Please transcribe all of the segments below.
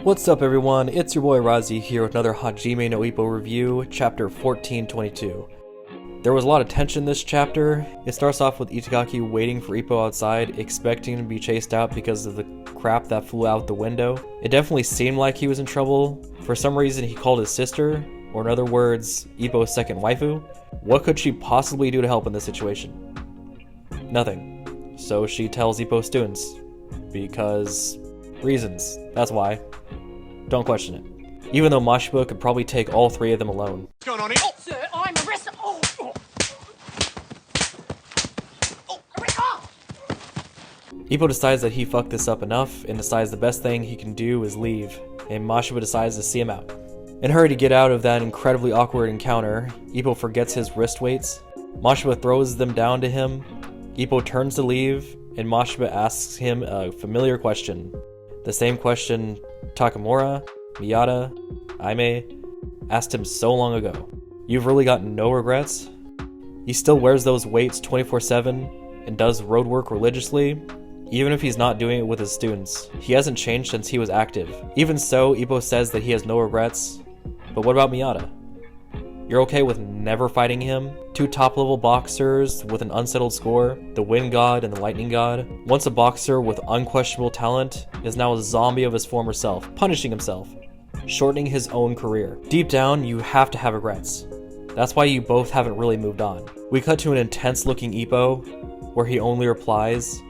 What's up everyone, it's your boy Razi here with another Hajime No Ippo review, chapter 1422. There was a lot of tension in this chapter. It starts off with Itagaki waiting for Ippo outside, expecting to be chased out because of the crap that flew out the window. It definitely seemed like he was in trouble. For some reason he called his sister, or in other words, Ippo's second waifu. What could she possibly do to help in this situation? Nothing. So she tells Ippo's students. Because reasons, that's why. Don't question it. Even though Mashiba could probably take all three of them alone. What's going on here? Oh, sir, I'm arrested. Ippo decides that he fucked this up enough and decides the best thing he can do is leave, and Mashiba decides to see him out. In a hurry to get out of that incredibly awkward encounter, Ippo forgets his wrist weights. Mashiba throws them down to him. Ippo turns to leave, and Mashiba asks him a familiar question. The same question Takamura, Miyata, Aime asked him so long ago. You've really got no regrets? He still wears those weights 24/7 and does road work religiously, even if he's not doing it with his students. He hasn't changed since he was active. Even so, Ippo says that he has no regrets. But what about Miyata? You're okay with never fighting him? Two top-level boxers with an unsettled score, the Wind God and the Lightning God. Once a boxer with unquestionable talent is now a zombie of his former self, punishing himself, shortening his own career. Deep down, you have to have regrets. That's why you both haven't really moved on. We cut to an intense-looking Ippo, where he only replies,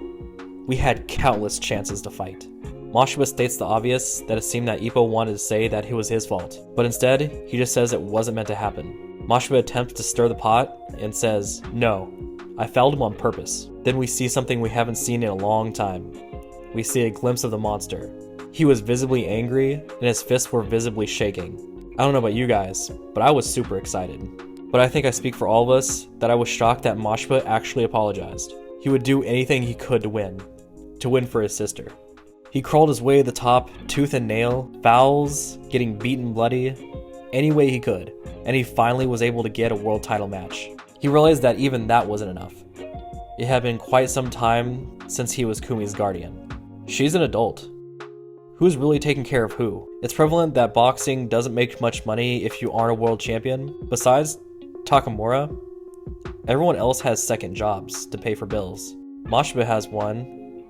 "We had countless chances to fight." Mashiba states the obvious, that it seemed that Ippo wanted to say that it was his fault, but instead, he just says it wasn't meant to happen. Mashiba attempts to stir the pot and says, "No, I fouled him on purpose." Then we see something we haven't seen in a long time. We see a glimpse of the monster. He was visibly angry, and his fists were visibly shaking. I don't know about you guys, but I was super excited. But I think I speak for all of us that I was shocked that Mashiba actually apologized. He would do anything he could to win for his sister. He crawled his way to the top, tooth and nail, fouls, getting beaten bloody, any way he could, and he finally was able to get a world title match. He realized that even that wasn't enough. It had been quite some time since he was Kumi's guardian. She's an adult. Who's really taking care of who? It's prevalent that boxing doesn't make much money if you aren't a world champion. Besides Takamura, everyone else has second jobs to pay for bills. Mashiba has one,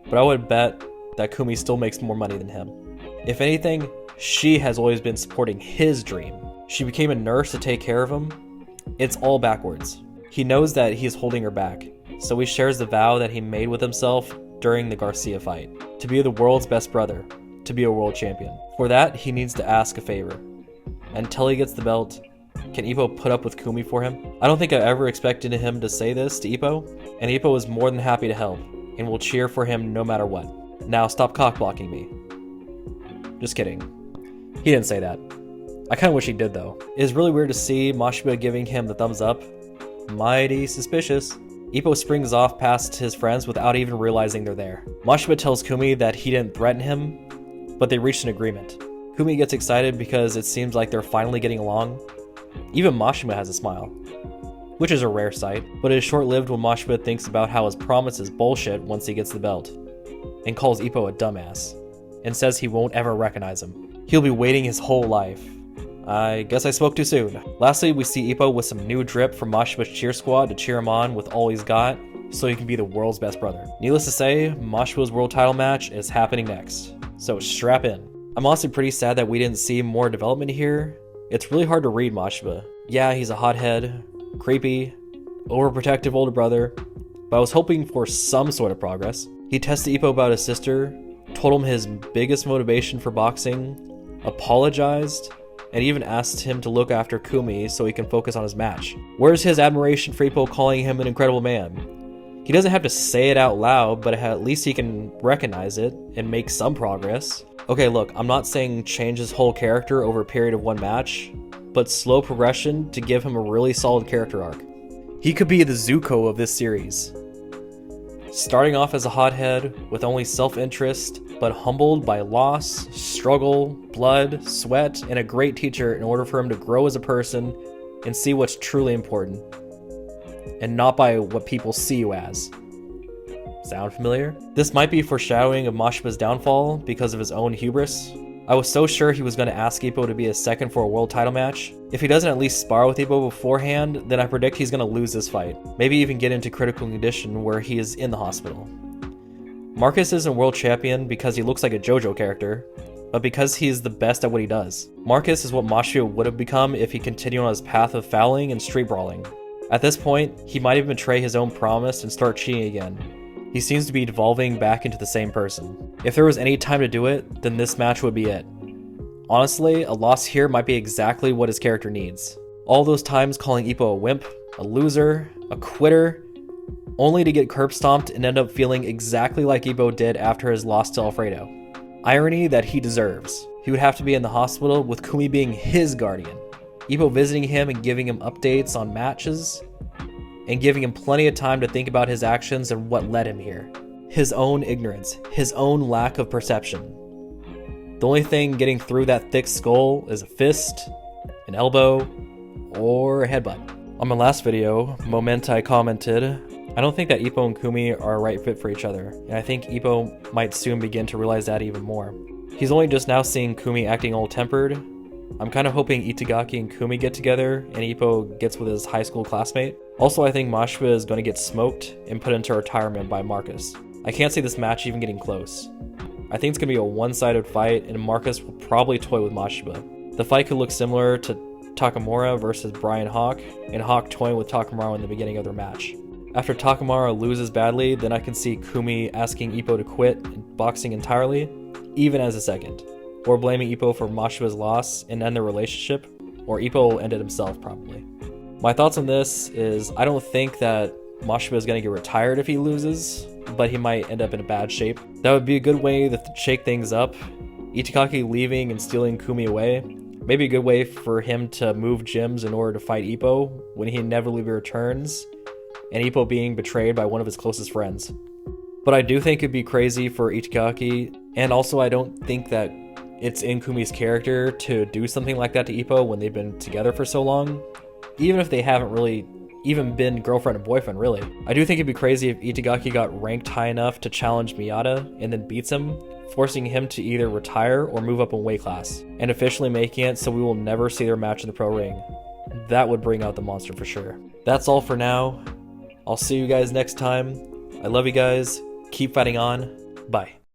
but I would bet that Kumi still makes more money than him. If anything, she has always been supporting his dream. She became a nurse to take care of him. It's all backwards. He knows that he's holding her back, so he shares the vow that he made with himself during the Garcia fight, to be the world's best brother, to be a world champion. For that, he needs to ask a favor. Until he gets the belt, can Ippo put up with Kumi for him? I don't think I ever expected him to say this to Ippo, and Ippo is more than happy to help, and will cheer for him no matter what. Now stop cock-blocking me. Just kidding. He didn't say that. I kinda wish he did though. It is really weird to see Mashiba giving him the thumbs up. Mighty suspicious. Ippo springs off past his friends without even realizing they're there. Mashiba tells Kumi that he didn't threaten him, but they reached an agreement. Kumi gets excited because it seems like they're finally getting along. Even Mashiba has a smile, which is a rare sight, but it is short-lived when Mashiba thinks about how his promise is bullshit once he gets the belt, and calls Ippo a dumbass, and says he won't ever recognize him. He'll be waiting his whole life. I guess I spoke too soon. Lastly, we see Ippo with some new drip from Mashiba's cheer squad to cheer him on with all he's got, so he can be the world's best brother. Needless to say, Mashiba's world title match is happening next, so strap in. I'm honestly pretty sad that we didn't see more development here. It's really hard to read Mashiba. Yeah, he's a hothead, creepy, overprotective older brother, but I was hoping for some sort of progress. He tested Ippo about his sister, told him his biggest motivation for boxing, apologized, and even asked him to look after Kumi so he can focus on his match. Where's his admiration for Ippo calling him an incredible man? He doesn't have to say it out loud, but at least he can recognize it and make some progress. Okay, look, I'm not saying change his whole character over a period of one match, but slow progression to give him a really solid character arc. He could be the Zuko of this series. Starting off as a hothead with only self-interest, but humbled by loss, struggle, blood, sweat, and a great teacher in order for him to grow as a person and see what's truly important, and not by what people see you as. Sound familiar? This might be foreshadowing of Mashiba's downfall because of his own hubris. I I was so sure he was going to ask Ippo to be his second for a world title match. If he doesn't at least spar with Ippo beforehand, then I predict he's going to lose this fight. Maybe even get into critical condition where he is in the hospital. Marcus isn't world champion because he looks like a JoJo character, but because he is the best at what he does. Marcus is what Mashiba would have become if he continued on his path of fouling and street brawling. At this point, he might even betray his own promise and start cheating again. He seems to be devolving back into the same person. If there was any time to do it, then this match would be it. Honestly, a loss here might be exactly what his character needs. All those times calling Ippo a wimp, a loser, a quitter, only to get curb stomped and end up feeling exactly like Ippo did after his loss to Alfredo. Irony that he deserves. He would have to be in the hospital with Kumi being his guardian. Ippo visiting him and giving him updates on matches, and giving him plenty of time to think about his actions and what led him here. His own ignorance, his own lack of perception. The only thing getting through that thick skull is a fist, an elbow, or a headbutt. On my last video, I commented, I don't think that Ippo and Kumi are a right fit for each other, and I think Ippo might soon begin to realize that even more. He's only just now seeing Kumi acting old-tempered. I'm kind of hoping Itagaki and Kumi get together and Ippo gets with his high school classmate. Also, I think Mashiba is going to get smoked and put into retirement by Marcus. I can't see this match even getting close. I think it's going to be a one-sided fight and Marcus will probably toy with Mashiba. The fight could look similar to Takamura versus Brian Hawk, and Hawk toying with Takamura in the beginning of their match. After Takamura loses badly, then I can see Kumi asking Ippo to quit boxing entirely, even as a second. Or blaming Ippo for Mashiba's loss and end their relationship, or Ippo will end it himself probably. My thoughts on this is I don't think that Mashiba is going to get retired if he loses, but he might end up in a bad shape. That would be a good way to shake things up. Itagaki leaving and stealing Kumi away, maybe a good way for him to move gyms in order to fight Ippo when he inevitably returns, and Ippo being betrayed by one of his closest friends. But I do think it'd be crazy for Itagaki, and also I don't think that it's in Kumi's character to do something like that to Ippo when they've been together for so long, even if they haven't really even been girlfriend and boyfriend, really. I do think it'd be crazy if Itagaki got ranked high enough to challenge Miyata and then beats him, forcing him to either retire or move up in weight class, and officially making it so we will never see their match in the pro ring. That would bring out the monster for sure. That's all for now. I'll see you guys next time. I love you guys. Keep fighting on. Bye.